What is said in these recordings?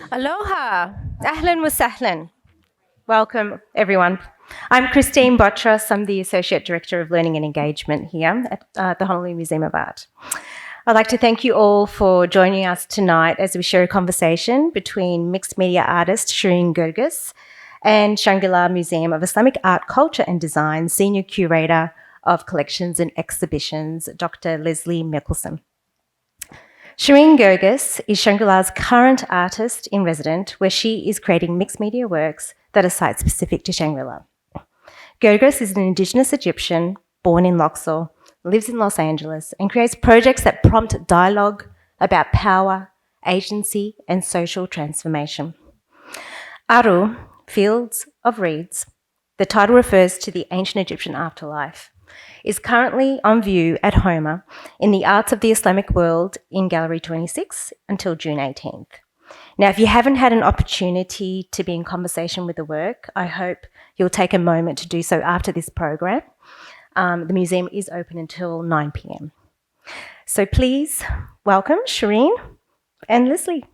Aloha, ahlan wa sahlan. Welcome, everyone. I'm Christine Botras. I'm the Associate Director of Learning and Engagement here at the Honolulu Museum of Art. I'd like to thank you all for joining us tonight as we share a conversation between mixed media artist Sherin Guirguis and Shangri-La Museum of Islamic Art, Culture and Design Senior Curator of Collections and Exhibitions, Dr. Leslee Michelsen. Sherin Guirguis is Shangri-La's current artist in resident, where she is creating mixed media works that are site-specific to Shangri-La. Guirguis is an Indigenous Egyptian born in Luxor, lives in Los Angeles, and creates projects that prompt dialogue about power, agency, and social transformation. Aru, Fields of Reeds, the title refers to the ancient Egyptian afterlife, is currently on view at HOMA in the Arts of the Islamic World in Gallery 26 until June 18th. Now, if you haven't had an opportunity to be in conversation with the work, I hope you'll take a moment to do so after this program. The museum is open until 9 p.m. So please welcome Sherin and Leslee.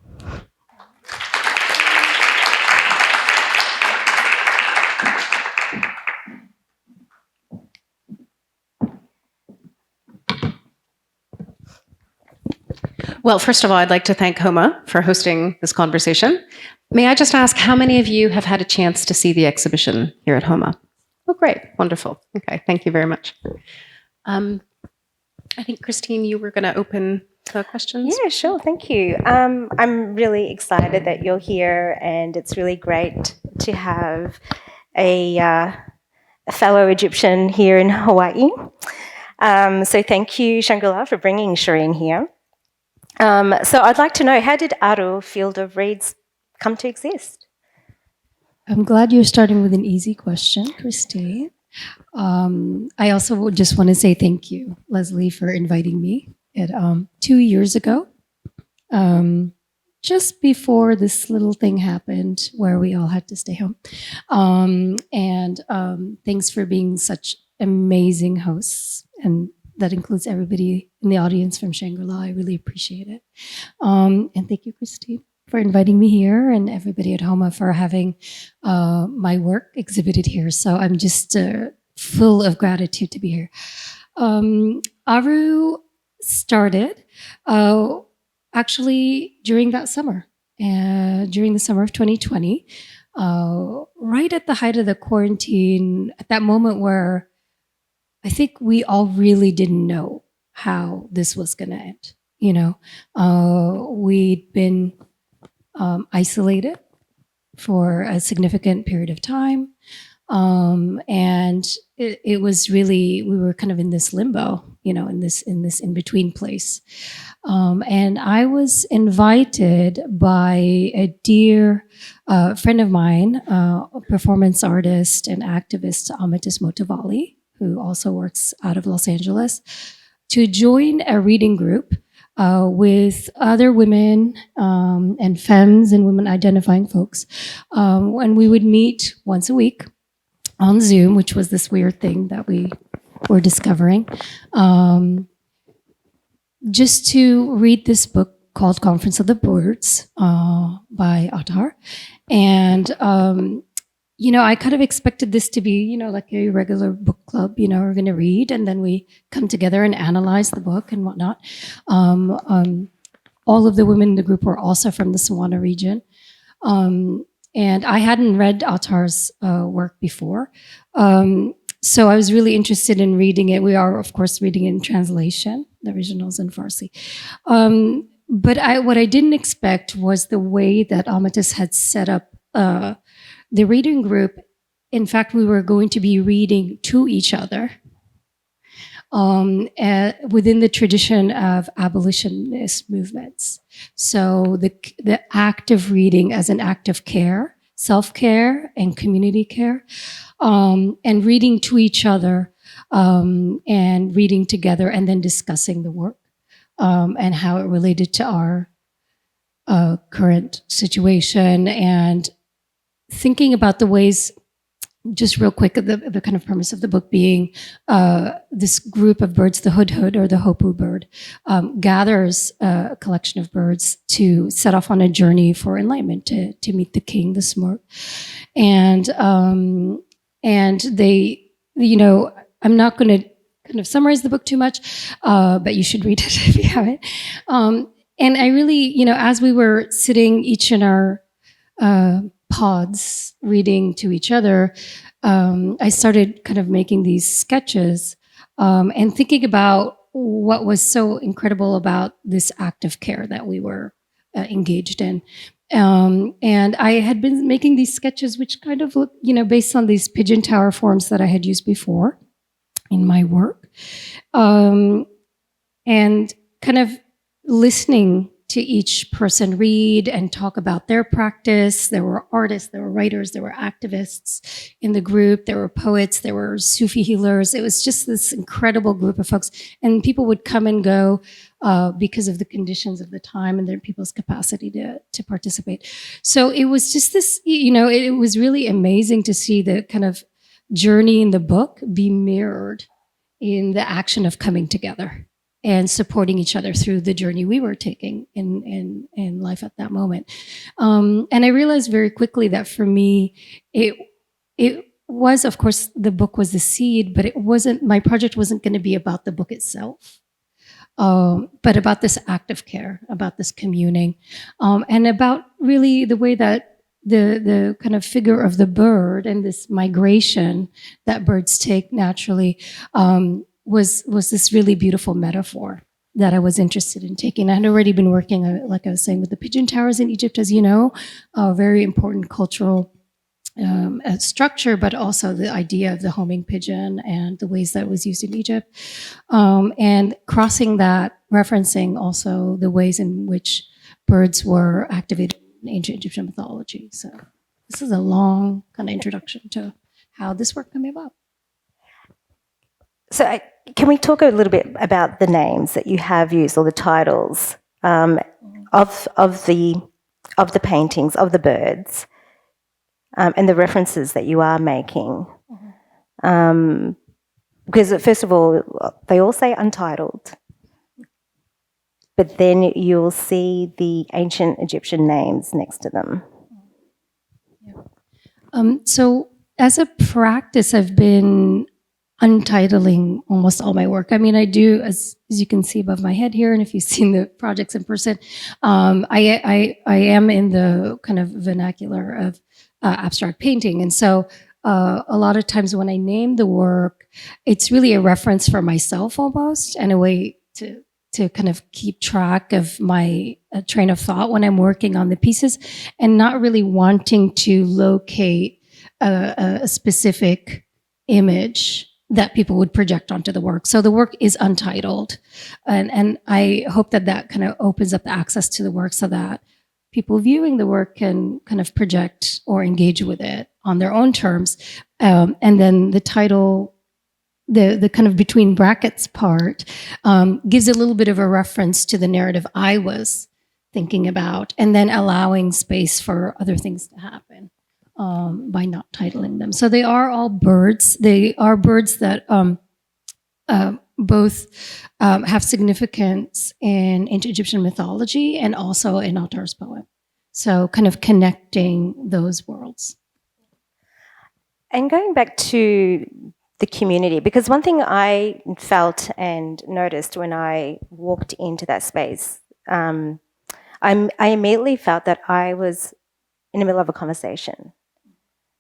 Well, first of all, I'd like to thank HOMA for hosting this conversation. May I just ask how many of you have had a chance to see the exhibition here at HOMA? Oh, great. Wonderful. Okay. Thank you very much. I think, Christine, you were going to open the questions. Yeah, sure. Thank you. I'm really excited that you're here, and it's really great to have a fellow Egyptian here in Hawaii. So thank you, Shangri-La, for bringing Sherin here. So I'd like to know, how did Aru, Field of Reeds, come to exist? I'm glad you're starting with an easy question, Christine. I also just want to say thank you, Leslee, for inviting me 2 years ago, just before this little thing happened where we all had to stay home. Thanks for being such amazing hosts, and that includes everybody in the audience from Shangri-La. I really appreciate it. And thank you, Christine, for inviting me here, and everybody at HOMA for having my work exhibited here. So I'm just full of gratitude to be here. Aru started actually during that summer, during the summer of 2020, right at the height of the quarantine, at that moment where I think we all really didn't know how this was going to end. You know, we'd been isolated for a significant period of time. And it was really, we were kind of in this limbo, you know, in this in-between place. And I was invited by a dear friend of mine, a performance artist and activist, Amatis Motivali, who also works out of Los Angeles, to join a reading group with other women and femmes and women identifying folks. And we would meet once a week on Zoom, which was this weird thing that we were discovering, just to read this book called Conference of the Birds by Attar. And you know, I kind of expected this to be, you know, like a regular book club, you know, we're going to read and then we come together and analyze the book and whatnot. All of the women in the group were also from the Sawana region. And I hadn't read Attar's work before. So I was really interested in reading it. We are, of course, reading it in translation. The original's in Farsi. But what I didn't expect was the way that Amatis had set up the reading group. In fact, we were going to be reading to each other within the tradition of abolitionist movements. So the act of reading as an act of care, self-care and community care, and reading to each other and reading together and then discussing the work and how it related to our current situation, and thinking about the ways just real quick, the kind of premise of the book being this group of birds, the hudhud or the hopu bird, gathers a collection of birds to set off on a journey for enlightenment to meet the king, the smart. And they, I'm not going to kind of summarize the book too much, but you should read it if you haven't. And I really, as we were sitting each in our pods reading to each other, I started kind of making these sketches and thinking about what was so incredible about this act of care that we were engaged in. And I had been making these sketches, which kind of look, based on these pigeon tower forms that I had used before in my work. And kind of listening to each person read and talk about their practice. There were artists, there were writers, there were activists in the group, there were poets, there were Sufi healers. It was just this incredible group of folks. And people would come and go because of the conditions of the time and their people's capacity to participate. So it was just this, it was really amazing to see the kind of journey in the book be mirrored in the action of coming together and supporting each other through the journey we were taking in life at that moment. And I realized very quickly that for me, it was, of course, the book was the seed, but my project wasn't going to be about the book itself, but about this act of care, about this communing, and about really the way that the kind of figure of the bird and this migration that birds take naturally, was this really beautiful metaphor that I was interested in taking. I had already been working, like I was saying, with the pigeon towers in Egypt, as you know, a very important cultural structure, but also the idea of the homing pigeon and the ways that it was used in Egypt. And crossing that, referencing also the ways in which birds were activated in ancient Egyptian mythology. So this is a long kind of introduction to how this work came about. So can we talk a little bit about the names that you have used, or the titles of the paintings, of the birds, and the references that you are making? Because first of all, they all say untitled, but then you'll see the ancient Egyptian names next to them. So as a practice, I've been untitling almost all my work. I mean, I do, as you can see above my head here, and if you've seen the projects in person, I am in the kind of vernacular of abstract painting. And so a lot of times when I name the work, it's really a reference for myself almost, and a way to kind of keep track of my train of thought when I'm working on the pieces, and not really wanting to locate a specific image that people would project onto the work. So the work is untitled. And I hope that kind of opens up the access to the work so that people viewing the work can kind of project or engage with it on their own terms. And then the title, the kind of between brackets part, gives a little bit of a reference to the narrative I was thinking about, and then allowing space for other things to happen. By not titling them. So they are all birds. They are birds that both have significance in ancient Egyptian mythology and also in Autar's poem. So kind of connecting those worlds. And going back to the community, because one thing I felt and noticed when I walked into that space, I immediately felt that I was in the middle of a conversation,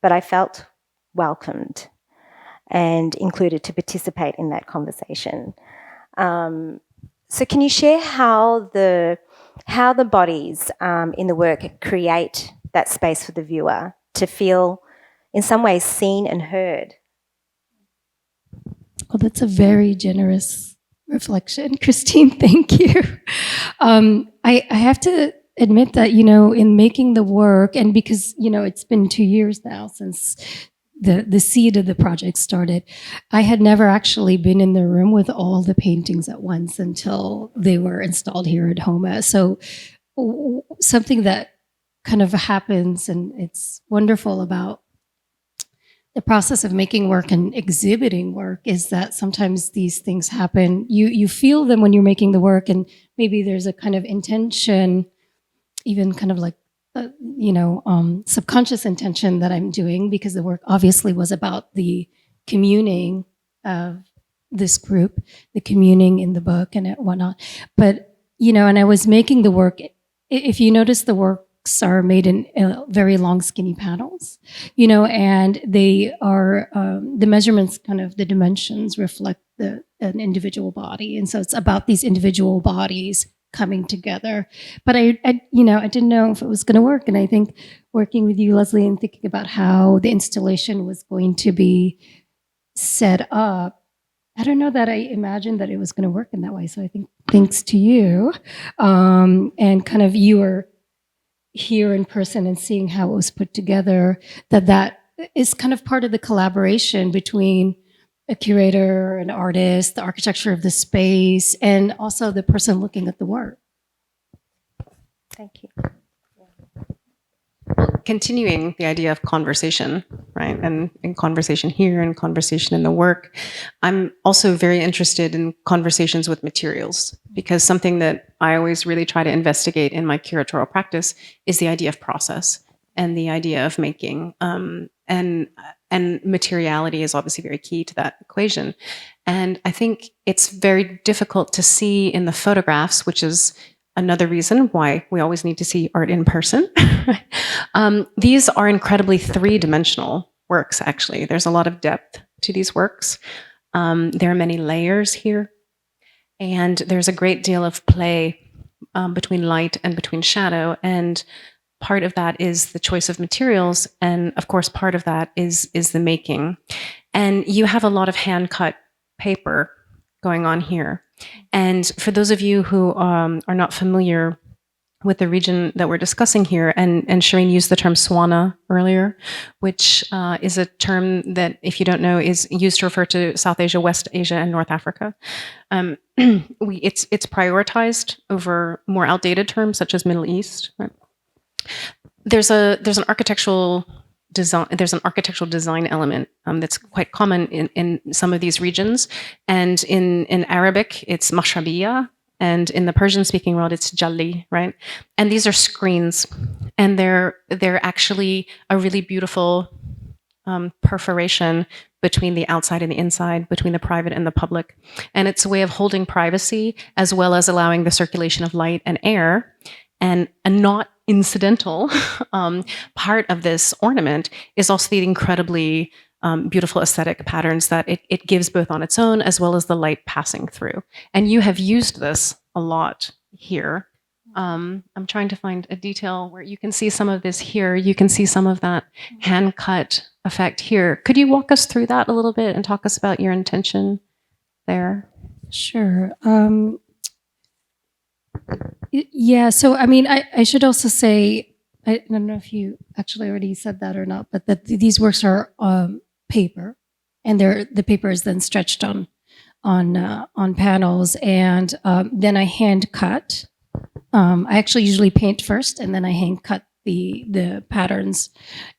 but I felt welcomed and included to participate in that conversation. So can you share how the bodies in the work create that space for the viewer to feel in some ways seen and heard? Well, that's a very generous reflection, Christine. Thank you. I have to admit that, in making the work, and because, it's been 2 years now since the seed of the project started, I had never actually been in the room with all the paintings at once until they were installed here at Homa. So something that kind of happens, and it's wonderful about the process of making work and exhibiting work is that sometimes these things happen. You feel them when you're making the work, and maybe there's a kind of intention, even kind of like subconscious intention that I'm doing, because the work obviously was about the communing of this group, the communing in the book and whatnot. But and I was making the work. If you notice, the works are made in very long, skinny panels, and they are the measurements, kind of the dimensions, reflect an individual body, and so it's about these individual bodies coming together. But I didn't know if it was going to work, and I think working with you, Leslie, and thinking about how the installation was going to be set up, I don't know that I imagined that it was going to work in that way. So I think thanks to you, and kind of you were here in person and seeing how it was put together, that is kind of part of the collaboration between a curator, an artist, the architecture of the space, and also the person looking at the work. Thank you. Continuing the idea of conversation, right? And in conversation here and conversation in the work, I'm also very interested in conversations with materials, because something that I always really try to investigate in my curatorial practice is the idea of process and the idea of making. And materiality is obviously very key to that equation. And I think it's very difficult to see in the photographs, which is another reason why we always need to see art in person. These are incredibly three-dimensional works, actually. There's a lot of depth to these works. There are many layers here. And there's a great deal of play between light and between shadow. And part of that is the choice of materials. And of course, part of that is the making. And you have a lot of hand-cut paper going on here. And for those of you who are not familiar with the region that we're discussing here, and Sherin used the term Swana earlier, which is a term that, if you don't know, is used to refer to South Asia, West Asia, and North Africa. It's prioritized over more outdated terms such as Middle East. Right? There's an architectural design element that's quite common in some of these regions, and in Arabic it's mashrabiyya, and in the Persian-speaking world it's jalli, right? And these are screens, and they're actually a really beautiful perforation between the outside and the inside, between the private and the public, and it's a way of holding privacy as well as allowing the circulation of light and air. And a not incidental part of this ornament is also the incredibly beautiful aesthetic patterns that it gives both on its own as well as the light passing through. And you have used this a lot here. I'm trying to find a detail where you can see some of this here. You can see some of that hand-cut effect here. Could you walk us through that a little bit and talk us about your intention there? Sure. Yeah, so I mean, I should also say, I don't know if you actually already said that or not, but that these works are paper, and the paper is then stretched on panels, and then I hand cut. I actually usually paint first, and then I hand cut the patterns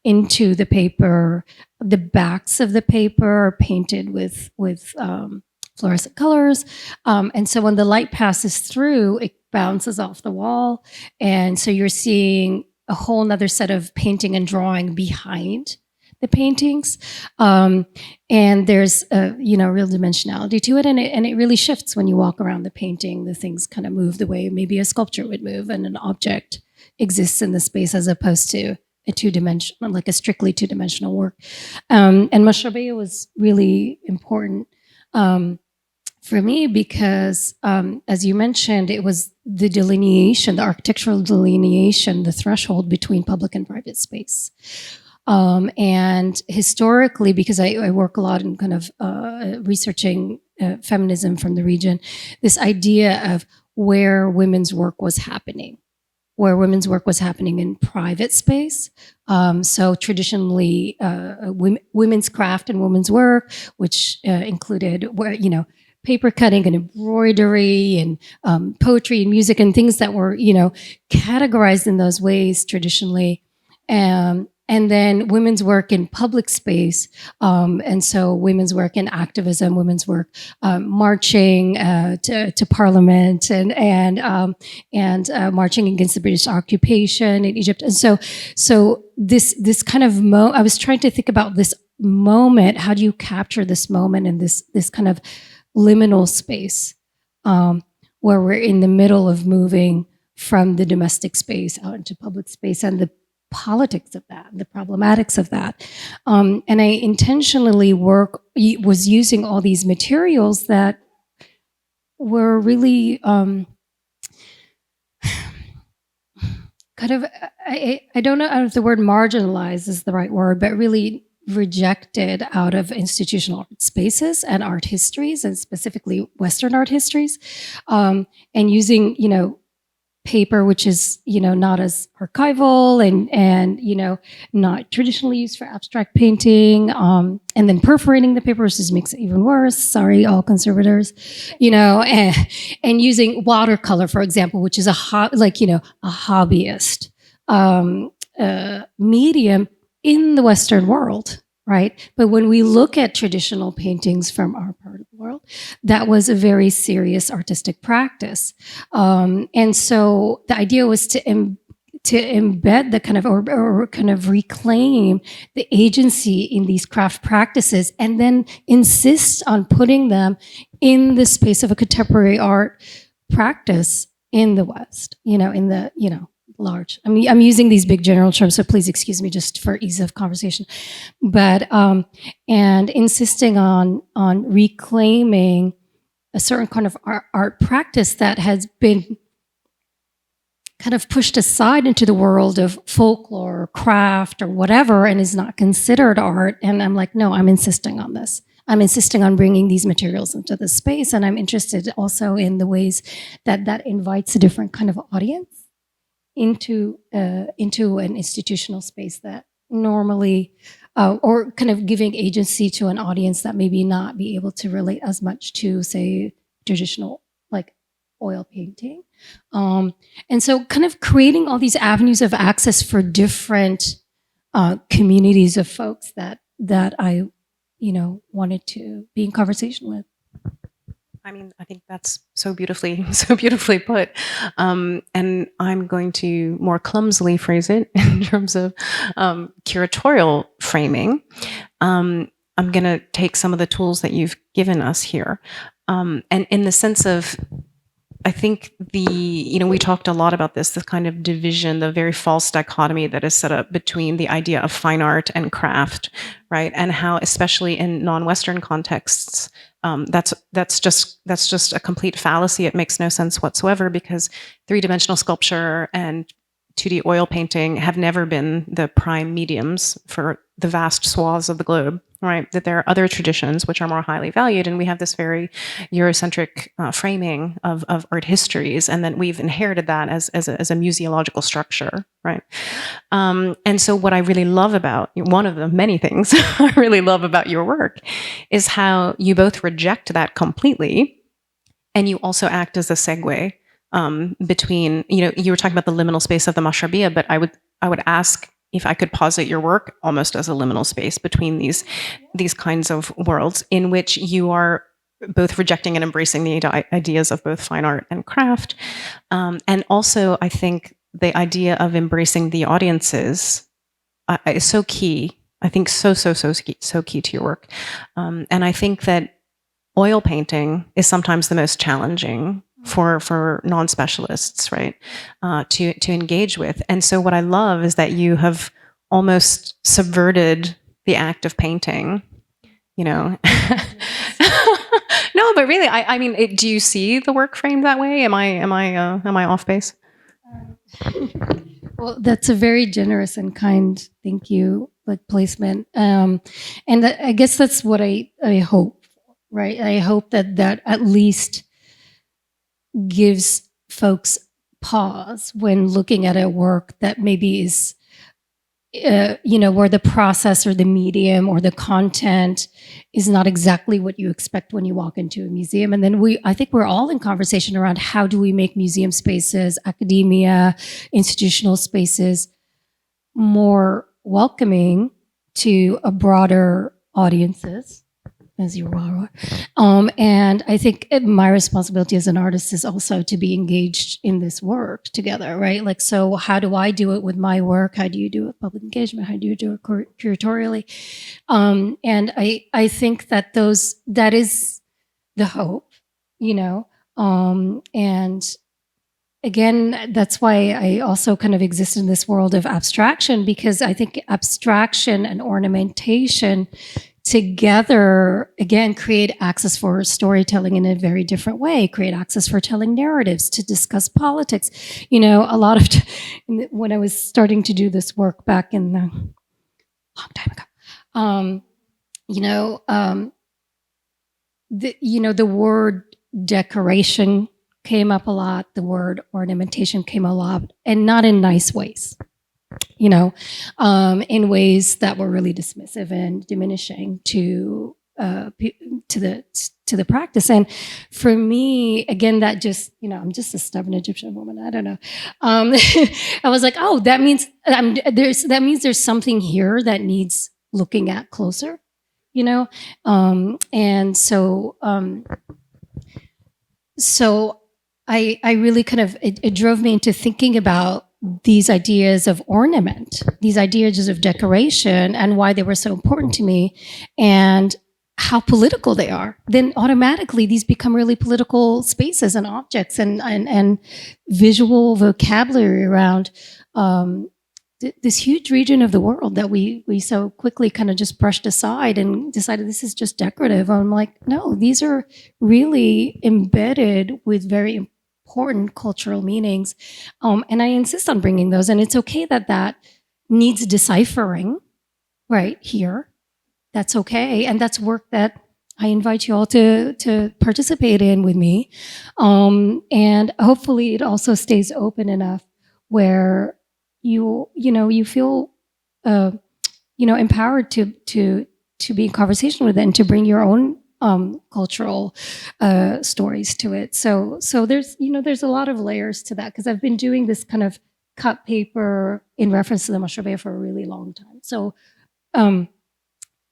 into the paper. The backs of the paper are painted with fluorescent colors, and so when the light passes through, it bounces off the wall, and so you're seeing a whole nother set of painting and drawing behind the paintings, and there's a real dimensionality to it, and it really shifts when you walk around the painting. The things kind of move the way maybe a sculpture would move, and an object exists in the space as opposed to a two-dimensional, like a strictly two-dimensional work. And Mashrabiyya was really important for me because, as you mentioned, it was the delineation, the architectural delineation, the threshold between public and private space. And historically, because I work a lot in kind of researching feminism from the region, this idea of where women's work was happening in private space. So traditionally, women's craft and women's work, which included paper cutting and embroidery and poetry and music and things that were categorized in those ways traditionally. And then women's work in public space, and so women's work in activism, women's work marching to Parliament, and marching against the British occupation in Egypt. And so this kind of I was trying to think about this moment. How do you capture this moment in this kind of liminal space where we're in the middle of moving from the domestic space out into public space, and the politics of that, the problematics of that. And I intentionally was using all these materials that were really kind of, I don't know if the word marginalized is the right word, but really rejected out of institutional art spaces and art histories, and specifically Western art histories, and using, paper, which is, not as archival and not traditionally used for abstract painting, and then perforating the paper, which just makes it even worse. Sorry, all conservators, and using watercolor, for example, which is a hobbyist medium in the Western world. Right. But when we look at traditional paintings from our part of the world, that was a very serious artistic practice. And so the idea was to embed the kind of, or kind of reclaim the agency in these craft practices, and then insist on putting them in the space of a contemporary art practice in the West, in the, large. I mean, I'm using these big general terms, so please excuse me just for ease of conversation. But and insisting on reclaiming a certain kind of art practice that has been kind of pushed aside into the world of folklore, or craft, or whatever, and is not considered art. And I'm like, no, I'm insisting on this. I'm insisting on bringing these materials into the space, and I'm interested also in the ways that invites a different kind of audience into an institutional space that normally, or kind of giving agency to an audience that maybe not be able to relate as much to, say, traditional like oil painting. And so kind of creating all these avenues of access for different communities of folks that I, wanted to be in conversation with. I mean, I think that's so beautifully put. And I'm going to more clumsily phrase it in terms of curatorial framing. I'm going to take some of the tools that you've given us here. And in the sense of, I think we talked a lot about this kind of division, the very false dichotomy that is set up between the idea of fine art and craft, right? And how, especially in non-Western contexts, that's just a complete fallacy. It makes no sense whatsoever, because three-dimensional sculpture and 2D oil painting have never been the prime mediums for the vast swaths of the globe, right? That there are other traditions which are more highly valued, and we have this very Eurocentric framing of art histories, and then we've inherited that as a museological structure, right? And so what I really love about, one of the many things I really love about your work, is how you both reject that completely, and you also act as a segue between, you were talking about the liminal space of the Mashrabiyya, but I would ask if I could posit your work almost as a liminal space between these kinds of worlds, in which you are both rejecting and embracing the ideas of both fine art and craft. And also, I think the idea of embracing the audiences is so key. I think so key to your work. And I think that oil painting is sometimes the most challenging for non-specialists, right, to engage with. And so what I love is that you have almost subverted the act of painting, No, but really, I mean, do you see the work framed that way? Am I off base? Well, that's a very generous and kind, thank you, placement. And I guess that's what I hope, right? I hope that at least gives folks pause when looking at a work that maybe is, where the process or the medium or the content is not exactly what you expect when you walk into a museum. And then I think we're all in conversation around how do we make museum spaces, academia, institutional spaces more welcoming to a broader audiences, as you are. And I think my responsibility as an artist is also to be engaged in this work together, right? Like, so how do I do it with my work? How do you do it with public engagement? How do you do it curatorially? And I think that that is the hope, and again, that's why I also kind of exist in this world of abstraction, because I think abstraction and ornamentation together, again, create access for storytelling in a very different way, create access for telling narratives, to discuss politics. A lot of, when I was starting to do this work back in the long time ago, the word decoration came up a lot, the word ornamentation came a lot, and not in nice ways, in ways that were really dismissive and diminishing to the practice. And for me, again, that just, I'm just a stubborn Egyptian woman. I don't know. I was like, oh, that means there's something here that needs looking at closer, and so I really kind of, it drove me into thinking about these ideas of ornament, these ideas of decoration, and why they were so important to me, and how political they are. Then automatically these become really political spaces and objects and visual vocabulary around this huge region of the world that we so quickly kind of just brushed aside and decided this is just decorative. I'm like, no, these are really embedded with very important cultural meanings. And I insist on bringing those. And it's okay that needs deciphering right here. That's okay. And that's work that I invite you all to participate in with me. And hopefully it also stays open enough where you feel empowered to be in conversation with it and to bring your own cultural stories to it. So there's a lot of layers to that, because I've been doing this kind of cut paper in reference to the Mashrabeya for a really long time. So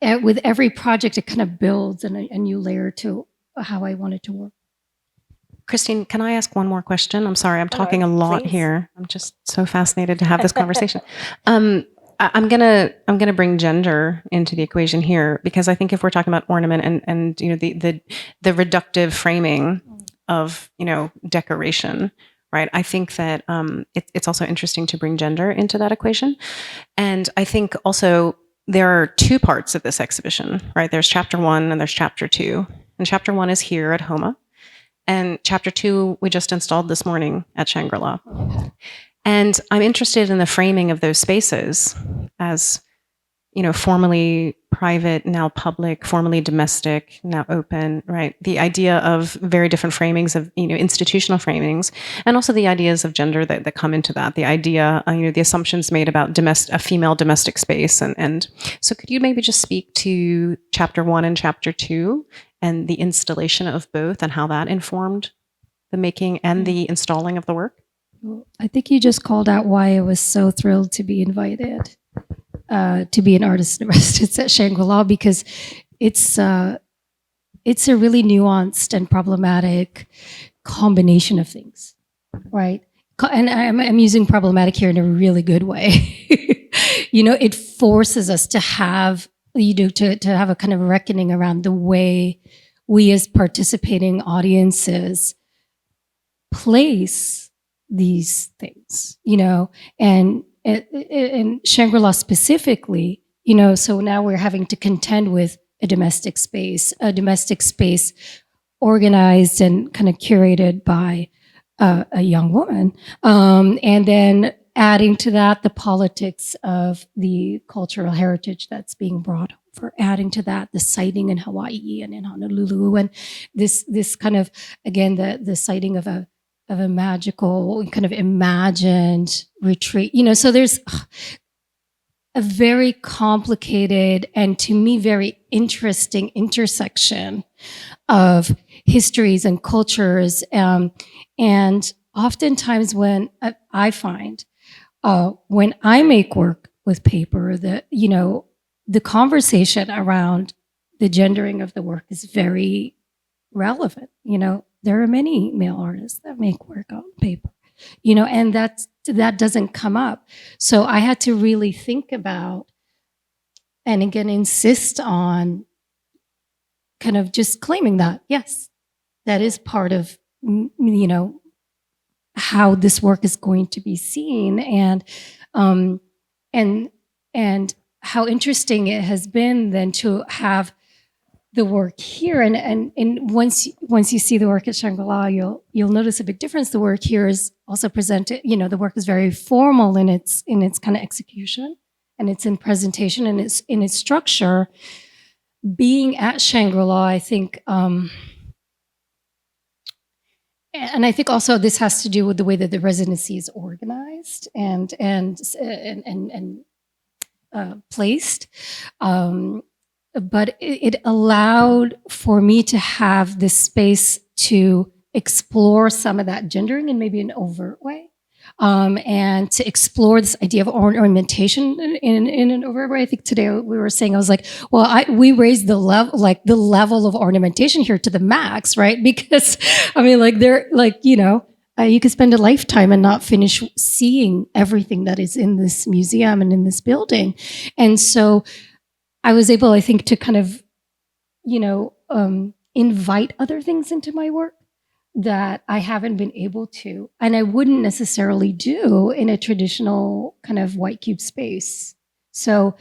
with every project, it kind of builds a new layer to how I want it to work. Christine, can I ask one more question? I'm sorry, I'm talking a lot here. I'm just so fascinated to have this conversation. I'm gonna bring gender into the equation here, because I think if we're talking about ornament and the reductive framing of decoration, right? I think that it's also interesting to bring gender into that equation, and I think also there are two parts of this exhibition, right? There's chapter 1 and there's chapter 2, and chapter 1 is here at HOMA. And chapter 2, we just installed this morning at Shangri-La. And I'm interested in the framing of those spaces as, formerly private, now public, formerly domestic, now open, right? The idea of very different framings of, institutional framings, and also the ideas of gender that come into that. The idea, the assumptions made about a female domestic space. And so could you maybe just speak to chapter 1 and chapter 2 and the installation of both, and how that informed the making and the installing of the work? Well, I think you just called out why I was so thrilled to be invited to be an artist in residence at Shangri-La, because it's a really nuanced and problematic combination of things, right? And I'm using problematic here in a really good way. It forces us to have to have a kind of reckoning around the way we as participating audiences place these things, and Shangri-La specifically, so now we're having to contend with a domestic space organized and kind of curated by a young woman, and then adding to that the politics of the cultural heritage that's being brought over, adding to that the sighting in Hawaii and in Honolulu, and this kind of, again, the sighting of a magical kind of imagined retreat. So there's a very complicated and, to me, very interesting intersection of histories and cultures, and oftentimes when I find when I make work with paper. That, you know, the conversation around the gendering of the work is very relevant. You know, there are many male artists that make work on paper, you know, and that doesn't come up. So I had to really think about, and again, insist on kind of just claiming that, yes, that is part of, you know, how this work is going to be seen. And how interesting it has been then to have the work here. And once you see the work at Shangri-La, you'll notice a big difference. The work here is also presented, you know, the work is very formal in its kind of execution, and it's in presentation, and it's in its structure. Being at Shangri-La, I think, and I think also this has to do with the way that the residency is organized and placed. But it allowed for me to have this space to explore some of that gendering in maybe an overt way. And to explore this idea of ornamentation in an overt way. I think today we were saying, I was like, well, we raised the level of ornamentation here to the max, right? Because I mean, like, they're like, you know, you could spend a lifetime and not finish seeing everything that is in this museum and in this building. And so I was able, I think, to kind of, you know, invite other things into my work that I haven't been able to, and I wouldn't necessarily do in a traditional kind of white cube space. So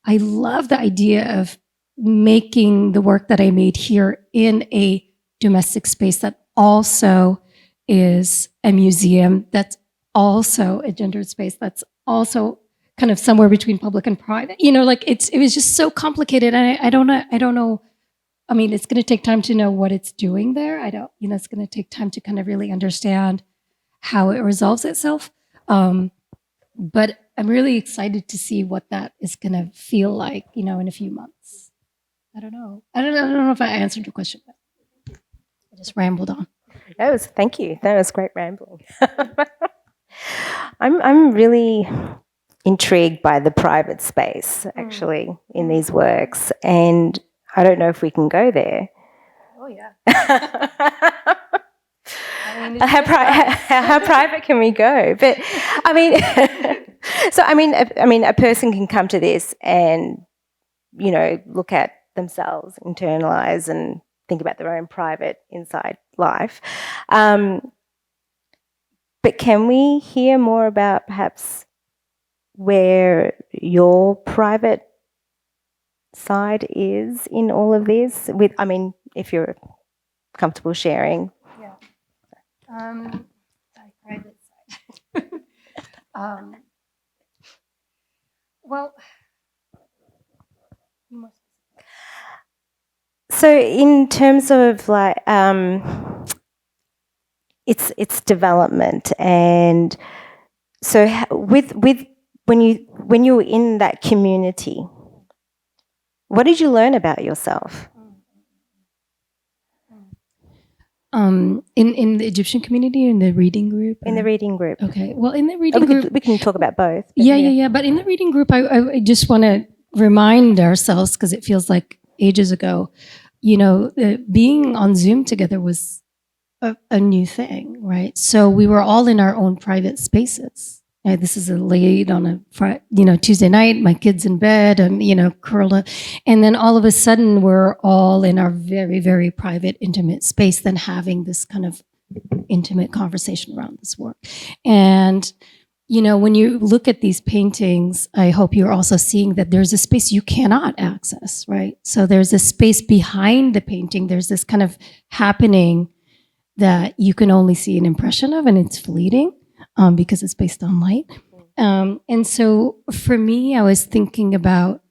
I love the idea of making the work that I made here in a domestic space that also is a museum, that's also a gendered space, that's also kind of somewhere between public and private. You know, like it was just so complicated. And I don't know. I mean, it's going to take time to know what it's doing there. It's going to take time to kind of really understand how it resolves itself. But I'm really excited to see what that is going to feel like, you know, in a few months. I don't know if I answered your question. I just rambled on. Thank you. That was great rambling. I'm really intrigued by the private space, actually, in these works, and I don't know if we can go there. Oh yeah. How private can we go? But I mean, a person can come to this and, you know, look at themselves, internalize, and think about their own private inside life. But can we hear more about perhaps where your private side is in all of this? If you're comfortable sharing. Yeah. Private side. Well, so in terms of like its development, and so with when you were in that community, what did you learn about yourself? In the Egyptian community, or in the reading group? In the reading group. Okay. Well, in the reading group, we can talk about both. Yeah. But in the reading group, I just want to remind ourselves, because it feels like ages ago, you know, being on Zoom together was a new thing, right? So we were all in our own private spaces. This is late on a Tuesday night, my kids in bed, and, you know, curled up. And then all of a sudden we're all in our very, very private, intimate space, then having this kind of intimate conversation around this work. And, you know, when you look at these paintings, I hope you're also seeing that there's a space you cannot access, right? So there's a space behind the painting. There's this kind of happening that you can only see an impression of, and it's fleeting. Because it's based on light. And so for me, I was thinking about,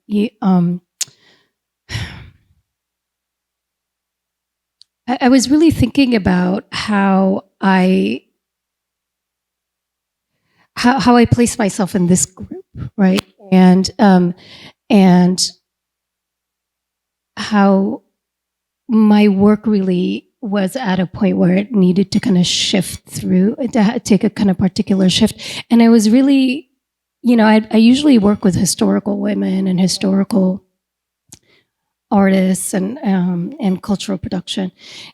I was really thinking about how I place myself in this group, right? And how my work really was at a point where it needed to kind of shift through, to take a kind of particular shift. And I was really I usually work with historical women and historical artists and cultural production.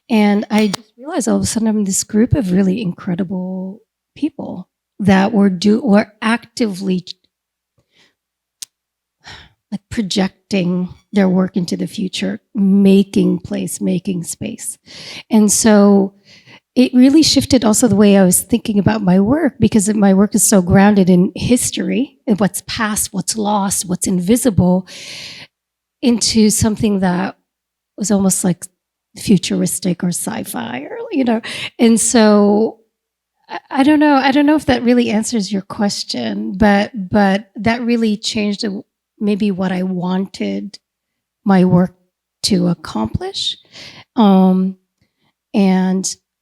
And I just realized all of a sudden I'm in this group of really incredible people that were actively like projecting their work into the future, making place, making space. And so it really shifted also the way I was thinking about my work, because my work is so grounded in history and what's past, what's lost, what's invisible, into something that was almost like futuristic or sci-fi, or And so I don't know. I don't know if that really answers your question, but that really changed maybe what I wanted my work to accomplish, and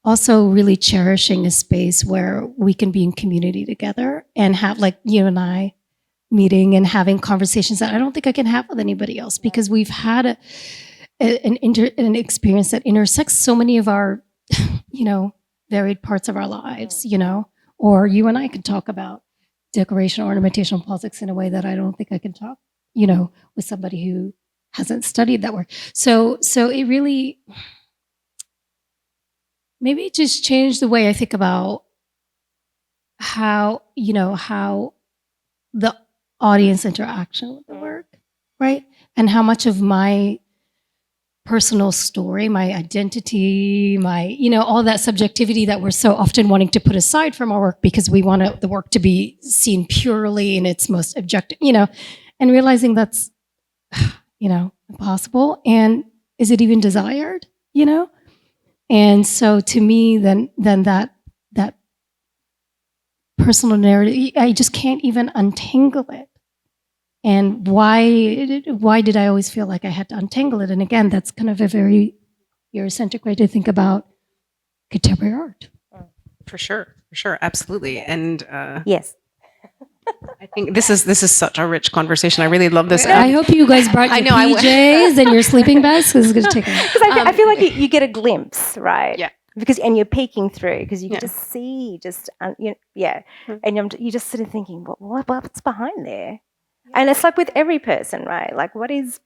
also really cherishing a space where we can be in community together and have, like you and I, meeting and having conversations that I don't think I can have with anybody else, because we've had an experience that intersects so many of our, varied parts of our lives, or you and I can talk about decoration, ornamentation, politics in a way that I don't think I can talk, with somebody who hasn't studied that work. So it really, maybe it just changed the way I think about how the audience interaction with the work, right? And how much of my personal story, my identity, my, all that subjectivity that we're so often wanting to put aside from our work because we want the work to be seen purely in its most objective, and realizing that's, impossible. And is it even desired, And so to me, then that personal narrative, I just can't even untangle it. And why did I always feel like I had to untangle it? And again, that's kind of a very Eurocentric way to think about contemporary art. For sure, absolutely. And Yes. I think this is such a rich conversation. I really love this. I hope you guys brought your PJs and your sleeping bags, because it's going to take a Because I feel like you get a glimpse, right? Yeah. And you're peeking through, because you can just see, and you're just sort of thinking, what's behind there? And it's like with every person, right? Like, what is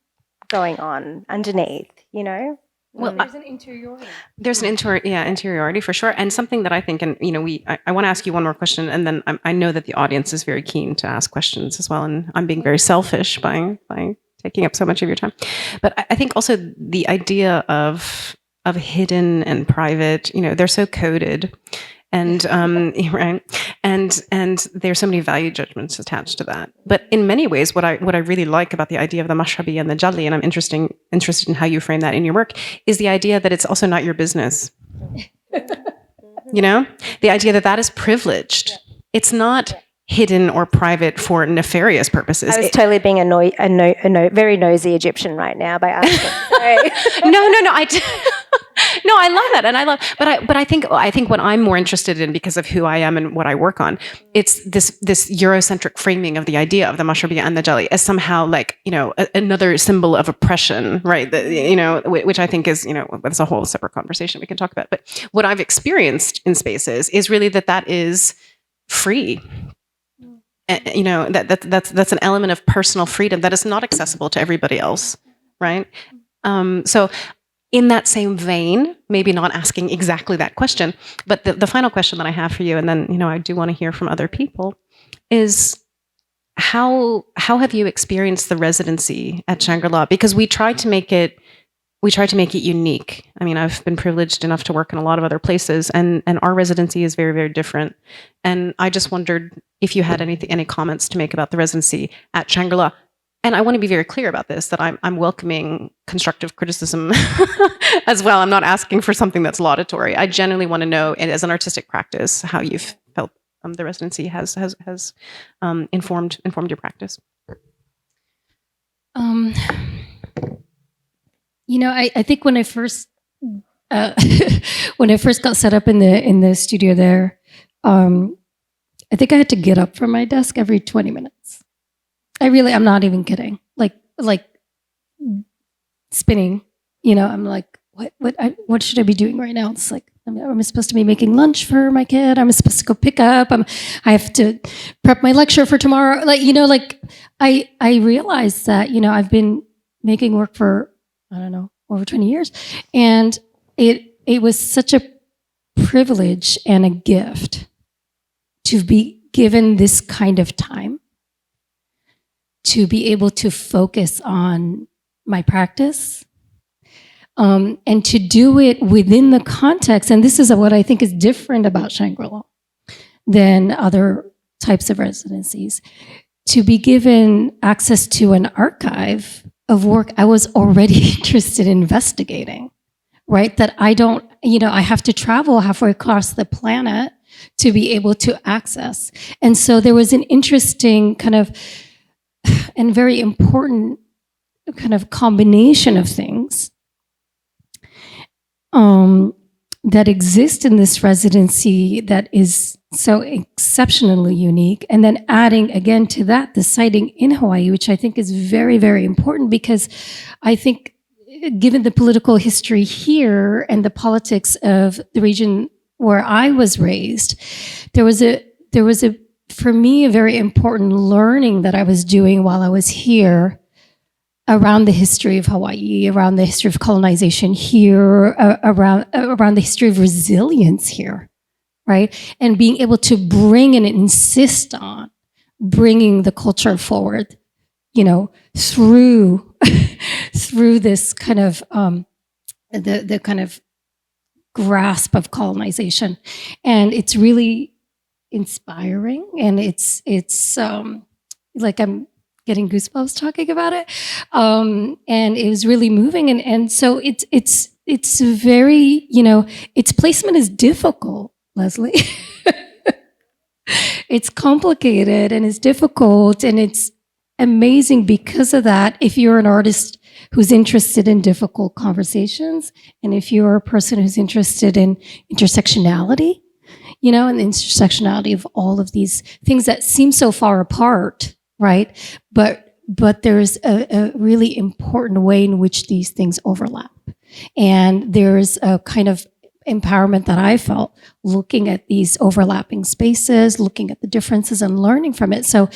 going on underneath, Well, there's an interiority. There's an interiority for sure. And something that I think, and I want to ask you one more question, and then I know that the audience is very keen to ask questions as well. And I'm being very selfish by taking up so much of your time. But I think also the idea of hidden and private, they're so coded. And right, and there's so many value judgments attached to that. But in many ways, what I really like about the idea of the mashrabi and the jalli, and I'm interested in how you frame that in your work, is the idea that it's also not your business. The idea that is privileged. It's not hidden or private for nefarious purposes. I was totally being a very nosy Egyptian right now by asking. No, I love that, and but I think what I'm more interested in, because of who I am and what I work on, it's this Eurocentric framing of the idea of the mashrabiya and the jalli as somehow like another symbol of oppression, right? Which I think is that's a whole separate conversation we can talk about. But what I've experienced in spaces is really that is free. That's an element of personal freedom that is not accessible to everybody else, right? So in that same vein, maybe not asking exactly that question, but the final question that I have for you, and then I do want to hear from other people, is how have you experienced the residency at Shangri-La? Because we try to make it unique. I mean, I've been privileged enough to work in a lot of other places, and our residency is very, very different. And I just wondered if you had any comments to make about the residency at Shangri-La. And I want to be very clear about this, that I'm welcoming constructive criticism as well. I'm not asking for something that's laudatory. I genuinely want to know, and as an artistic practice, how you've felt the residency has informed your practice. I think when I first got set up in the studio there, I think I had to get up from my desk every 20 minutes. I'm not even kidding. Like spinning, I'm like, what should I be doing right now? It's like I'm supposed to be making lunch for my kid. I'm supposed to go pick up. I have to prep my lecture for tomorrow. I realized that, I've been making work for, I don't know, over 20 years. And it was such a privilege and a gift to be given this kind of time, to be able to focus on my practice, and to do it within the context. And this is what I think is different about Shangri-La than other types of residencies, to be given access to an archive of work I was already interested in investigating, right? That I don't, I have to travel halfway across the planet to be able to access. And so there was an interesting kind of and very important kind of combination of things that exist in this residency that is so exceptionally unique. And then adding again to that, the siting in Hawaii, which I think is very, very important, because I think given the political history here and the politics of the region where I was raised, there was a for me, a very important learning that I was doing while I was here around the history of Hawaii, around the history of colonization here, around the history of resilience here, right? And being able to bring and insist on bringing the culture forward, through through this kind of the kind of grasp of colonization. And it's really inspiring, and it's like I'm getting goosebumps talking about it, and it was really moving, and so it's very, its placement is difficult, Leslie. It's complicated and it's difficult, and it's amazing because of that. If you're an artist who's interested in difficult conversations, and if you're a person who's interested in intersectionality, and the intersectionality of all of these things that seem so far apart, right? But there's a really important way in which these things overlap. And there's a kind of empowerment that I felt looking at these overlapping spaces, looking at the differences and learning from it. So,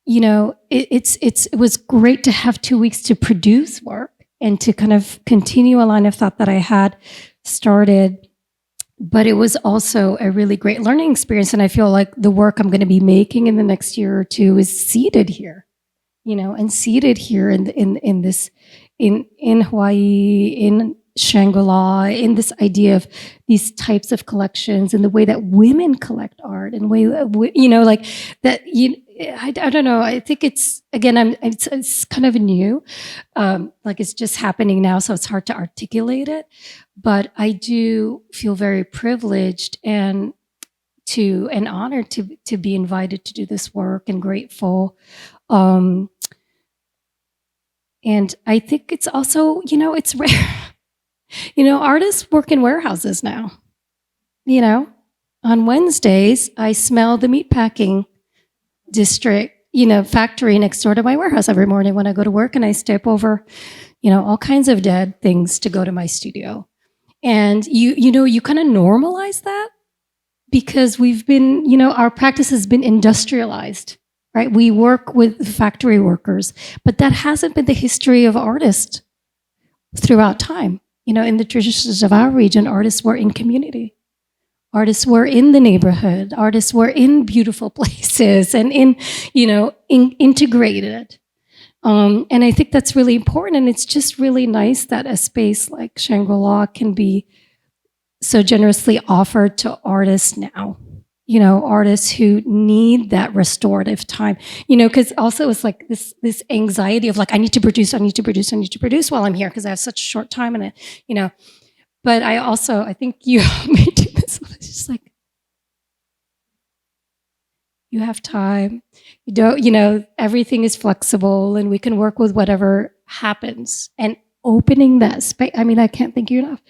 it was great to have 2 weeks to produce work and to kind of continue a line of thought that I had started. But it was also a really great learning experience. And I feel like the work I'm going to be making in the next year or two is seated here, and seated here in this, in Hawaii, in Shangri-La, in this idea of these types of collections and the way that women collect art, and the way that, like that, I don't know. I think it's, again, it's kind of new. Like it's just happening now, so it's hard to articulate it. But I do feel very privileged and honored to be invited to do this work, and grateful. And I think it's also, it's rare. Artists work in warehouses now. On Wednesdays, I smell the meatpacking district, factory next door to my warehouse every morning when I go to work, and I step over, all kinds of dead things to go to my studio. And you kind of normalize that because we've been, our practice has been industrialized, right? We work with factory workers, but that hasn't been the history of artists throughout time. In the traditions of our region, artists were in community. Artists were in the neighborhood. Artists were in beautiful places and integrated. And I think that's really important. And it's just really nice that a space like Shangri-La can be so generously offered to artists now. Artists who need that restorative time. Because also it's like this anxiety of like, I need to produce while I'm here because I have such a short time, and But I think you may do this. It's just like, you have time. You don't, everything is flexible, and we can work with whatever happens. And opening that space, I can't thank you enough.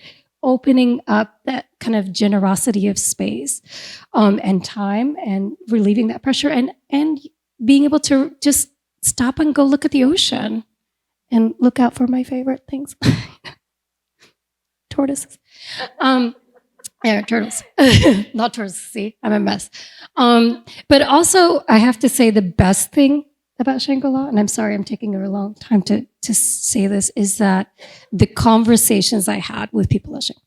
Opening up that kind of generosity of space and time, and relieving that pressure, and being able to just stop and go look at the ocean and look out for my favorite things. Tortoises. Yeah, turtles. Not turtles. See, I'm a mess. But also, I have to say the best thing about Shangri-La, and I'm sorry I'm taking a long time to say this, is that the conversations I had with people at Shangri-La.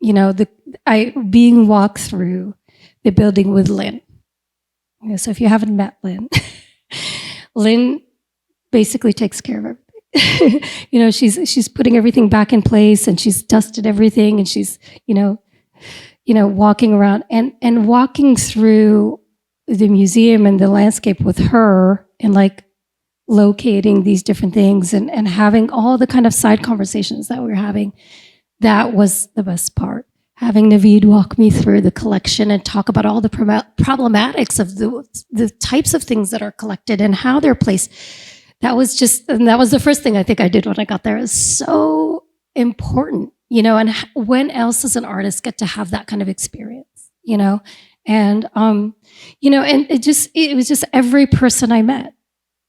You know, being walked through the building with Lynn. You know, so if you haven't met Lynn, Lynn basically takes care of everything. You know, she's putting everything back in place, and she's dusted everything, and she's walking around and walking through the museum and the landscape with her, and like locating these different things and having all the kind of side conversations that we're having. That was the best part. Having Naveed walk me through the collection and talk about all the problematics of the types of things that are collected and how they're placed. That was the first thing I think I did when I got there. It's so important, you know, and when else does an artist get to have that kind of experience, you know? And, you know, and it was just every person I met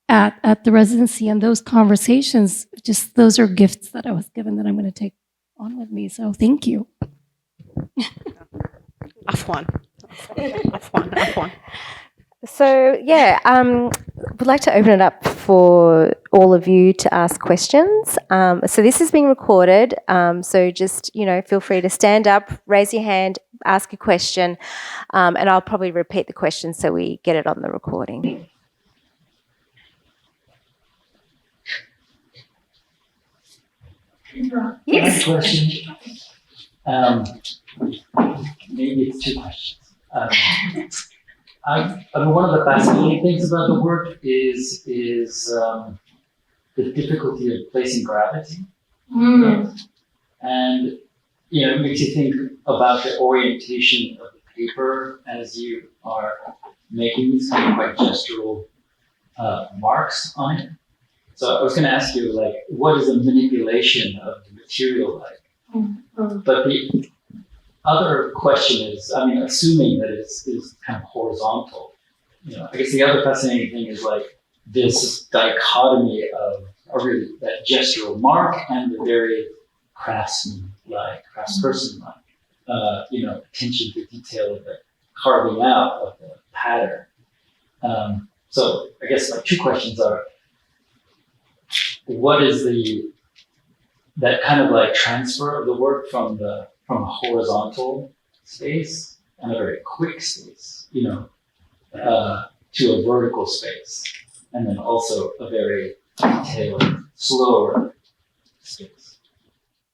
at the residency and those conversations, just those are gifts that I was given that I'm going to take on with me. So thank you. Afwan. So yeah, would like to open it up for all of you to ask questions. So this is being recorded. So just, you know, feel free to stand up, raise your hand, ask a question, and I'll probably repeat the question so we get it on the recording. Yes. Question. Maybe it's two questions. I mean, one of the fascinating things about the work is the difficulty of placing gravity. And, you know, it makes you think about the orientation of the paper as you are making these kind of quite gestural marks on it. So I was going to ask you, like, what is the manipulation of the material like? But the other question is, I mean, assuming that it's kind of horizontal, you know, I guess the other fascinating thing is like this dichotomy of really that gestural mark and the very craftsperson-like, you know, attention to detail of the carving out of the pattern. So I guess my two questions are, what is that kind of like transfer of the work from a horizontal space and a very quick space, you know, to a vertical space, and then also a very detailed, slower space.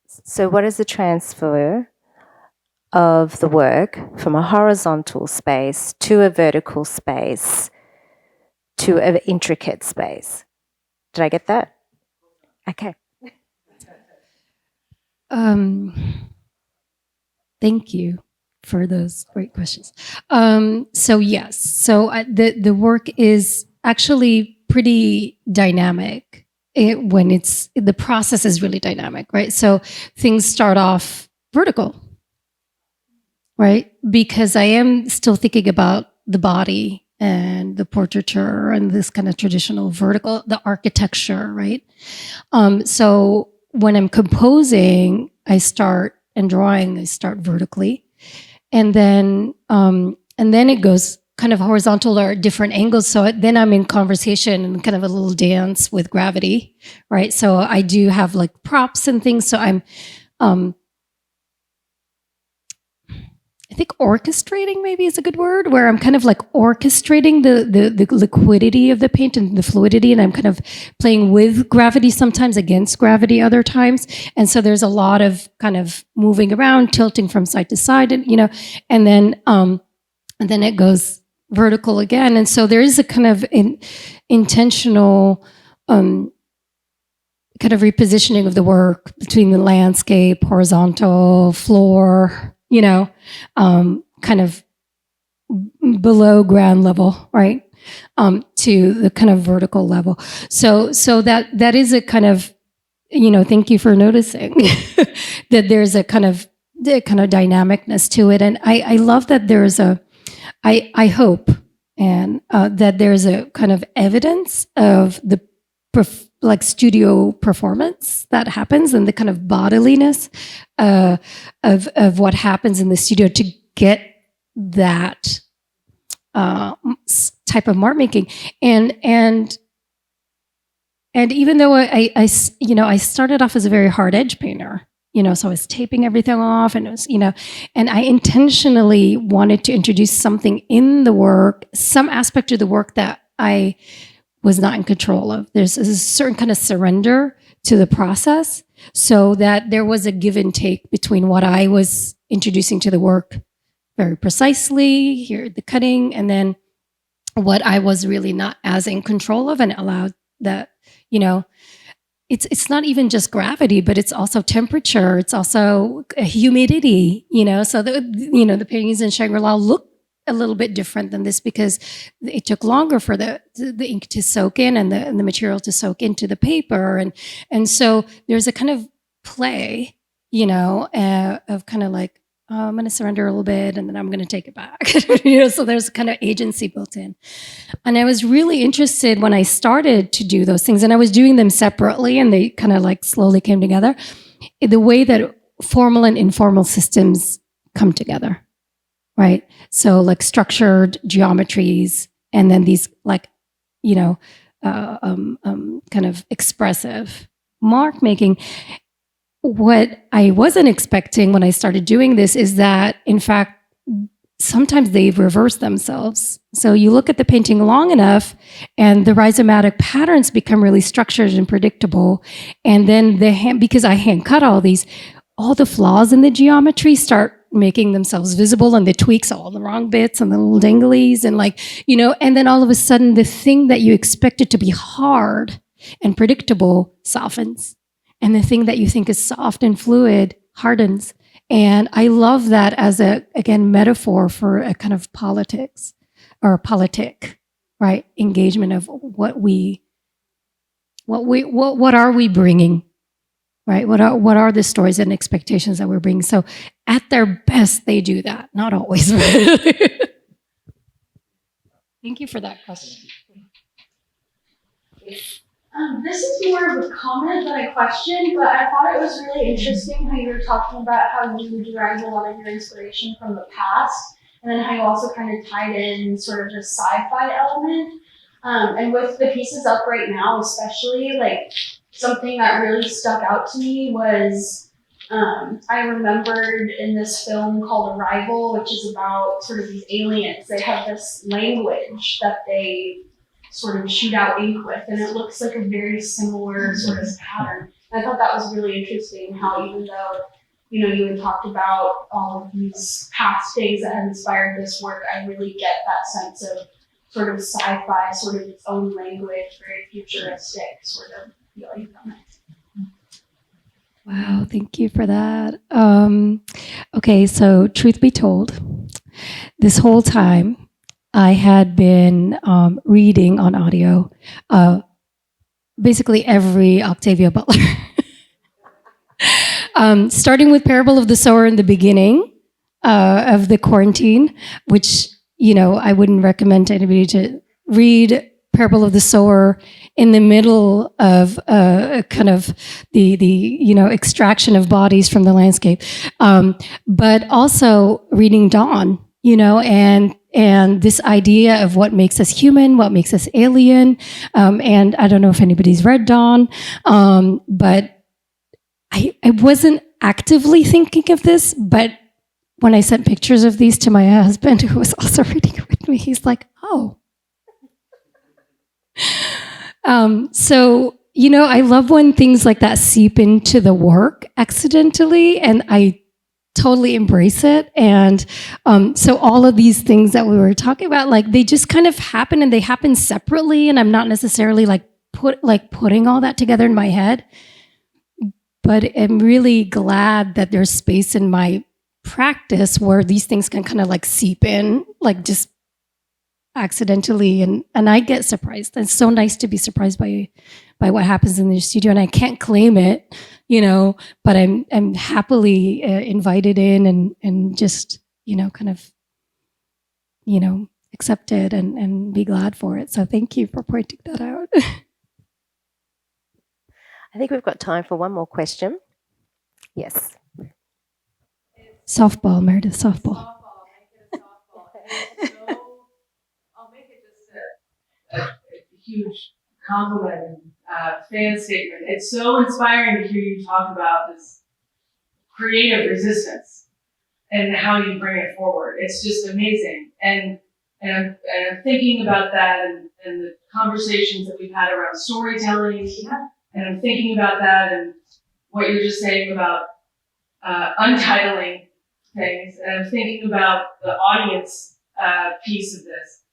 So what is the transfer of the work from a horizontal space to a vertical space to an intricate space? Did I get that? Okay. Thank you for those great questions. So yes, so the work is actually pretty dynamic when the process is really dynamic, right? So things start off vertical, right? Because I am still thinking about the body and the portraiture and this kind of traditional vertical, the architecture, right? So when I'm composing, and drawing, I start vertically, and then it goes kind of horizontal or different angles. So then I'm in conversation and kind of a little dance with gravity, right? So I do have like props and things. So I'm, I think orchestrating maybe is a good word, where I'm kind of like orchestrating the liquidity of the paint and the fluidity, and I'm kind of playing with gravity sometimes, against gravity other times. And so there's a lot of kind of moving around, tilting from side to side, and, you know, and then it goes vertical again. And so there is a kind of intentional kind of repositioning of the work between the landscape, horizontal, floor, you know, kind of below ground level, right, to the kind of vertical level. So that is a kind of, you know, thank you for noticing that there's a kind of dynamicness to it, and I love that there's I hope and that there's a kind of evidence of the like studio performance that happens, and the kind of bodiliness of what happens in the studio to get that type of mark making. And even though I started off as a very hard edge painter, so I was taping everything off, and it was, and I intentionally wanted to introduce something in the work, some aspect of the work that I was not in control of. There's a certain kind of surrender to the process, so that there was a give and take between what I was introducing to the work very precisely, here the cutting, and then what I was really not as in control of, and allowed that, it's not even just gravity, but it's also temperature. It's also humidity, so the paintings in Shangri-La look a little bit different than this because it took longer for the ink to soak in and the material to soak into the paper. And so there's a kind of play, of kind of like, I'm going to surrender a little bit and then I'm going to take it back. So there's kind of agency built in. And I was really interested when I started to do those things, and I was doing them separately and they kind of like slowly came together, the way that formal and informal systems come together, right? So like structured geometries, and then these like, kind of expressive mark making. What I wasn't expecting when I started doing this is that, in fact, sometimes they reverse themselves. So you look at the painting long enough and the rhizomatic patterns become really structured and predictable. And then because I hand cut all the flaws in the geometry start making themselves visible, and the tweaks, all the wrong bits and the little danglies, and and then all of a sudden the thing that you expected to be hard and predictable softens. And the thing that you think is soft and fluid hardens. And I love that as again, metaphor for a kind of politics or politic, right? Engagement of what are we bringing, right? What are the stories and expectations that we're bringing? So at their best, they do that. Not always. Thank you for that question. This is more of a comment than a question, but I thought it was really interesting how you were talking about how you derived a lot of your inspiration from the past, and then how you also kind of tied in sort of the sci-fi element. And with the pieces up right now, especially, like something that really stuck out to me was I remembered in this film called Arrival, which is about sort of these aliens. They have this language that they sort of shoot out ink with, and it looks like a very similar sort of pattern. And I thought that was really interesting, how even though, you had talked about all of these past things that had inspired this work, I really get that sense of sort of sci-fi, sort of its own language, very futuristic sort of feeling from it. Wow, thank you for that. Okay, so truth be told, this whole time, I had been reading on audio basically every Octavia Butler. Starting with Parable of the Sower in the beginning of the quarantine, which, I wouldn't recommend to anybody to read Parable of the Sower in the middle of kind of the extraction of bodies from the landscape. But also reading Dawn, and this idea of what makes us human, what makes us alien. And I don't know if anybody's read Dawn, but I wasn't actively thinking of this, but when I sent pictures of these to my husband, who was also reading it with me, he's like, oh. So, I love when things like that seep into the work accidentally, and I totally embrace it. And so all of these things that we were talking about, like they just kind of happen, and they happen separately, and I'm not necessarily putting all that together in my head. But I'm really glad that there's space in my practice where these things can kind of like seep in, like just accidentally, and I get surprised. It's so nice to be surprised by what happens in the studio, and I can't claim it, but I'm happily invited in and just kind of accept it and be glad for it. So thank you for pointing that out. I think we've got time for one more question. Yes. Softball, Meredith, softball. I'll make it just a huge compliment and fan statement. It's so inspiring to hear you talk about this creative resistance and how you bring it forward. It's just amazing. And I'm thinking about that and the conversations that we've had around storytelling. Yeah. And I'm thinking about that and what you're just saying about untitling things. And I'm thinking about the audience piece of this.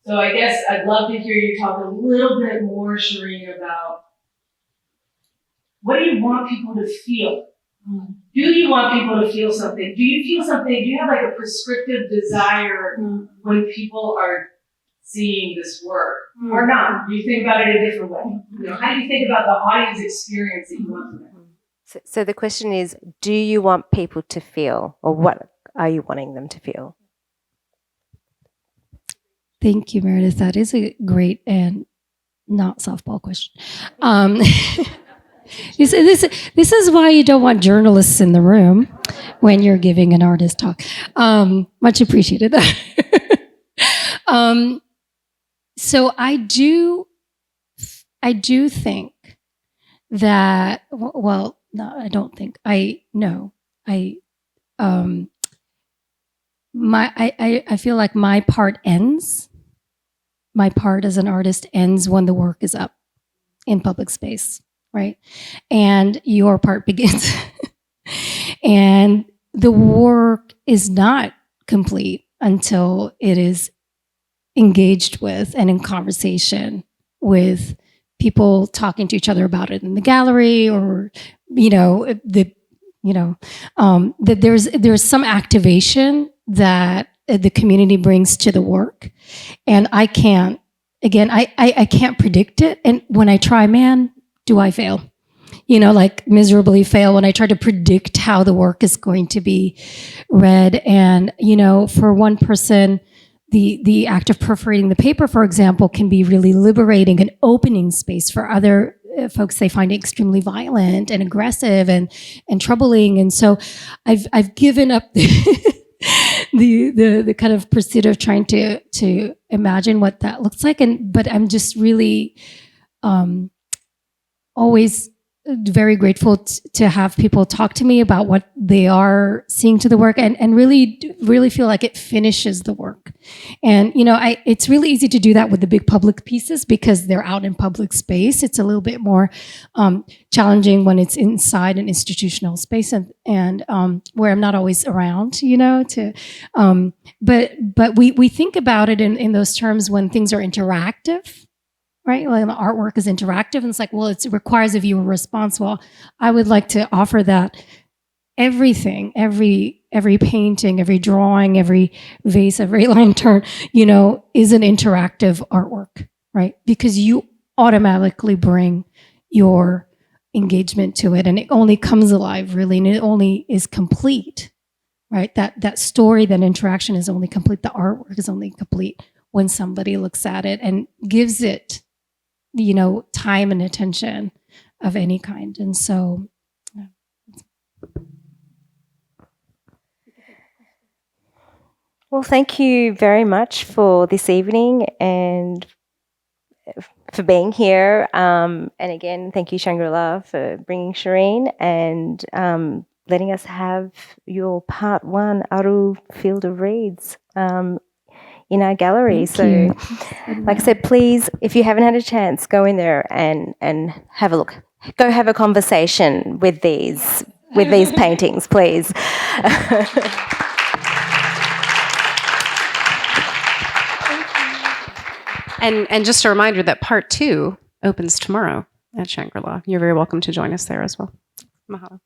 So I guess I'd love to hear you talk a little bit more, Sherin, about what do you want people to feel? Do you want people to feel something? Do you feel something? Do you have like a prescriptive desire when people are seeing this work or not? Do you think about it a different way? You know, how do you think about the audience experience that you want from it? So the question is, do you want people to feel, or what are you wanting them to feel? Thank you, Meredith. That is a great and not softball question. This is why you don't want journalists in the room when you're giving an artist talk. Much appreciated. So I do think that, well, no, I don't think. I know. I feel like my part ends. My part as an artist ends when the work is up in public space, right? And your part begins. And the work is not complete until it is engaged with and in conversation with people talking to each other about it in the gallery, or that there's some activation that the community brings to the work, and I can't predict it. And when I try, man, do I fail? Like miserably fail when I try to predict how the work is going to be read. And for one person, the act of perforating the paper, for example, can be really liberating and opening space. For other folks, they find it extremely violent and aggressive and troubling. And so I've given up the kind of pursuit of trying to imagine what that looks like. But I'm just really always very grateful to have people talk to me about what they are seeing to the work, and really feel like it finishes the work. And it's really easy to do that with the big public pieces because they're out in public space. It's a little bit more challenging when it's inside an institutional space and where I'm not always around, but we think about it in those terms when things are interactive. Right? Like the artwork is interactive, and it's like, well, it requires a viewer response. Well, I would like to offer that everything, every painting, every drawing, every vase, every lantern, is an interactive artwork, right? Because you automatically bring your engagement to it, and it only comes alive, really, and it only is complete, right? That story, that interaction is only complete. The artwork is only complete when somebody looks at it and gives it time and attention of any kind. And so, yeah. Well, thank you very much for this evening and for being here. And again, thank you, Shangri-La, for bringing Sherin and letting us have your part 1 Aru Field of Reeds in our gallery. Thank So, like I said, please, if you haven't had a chance, go in there and have a look. Go have a conversation with these paintings, please. And just a reminder that part 2 opens tomorrow at Shangri-La. You're very welcome to join us there as well. Mahalo.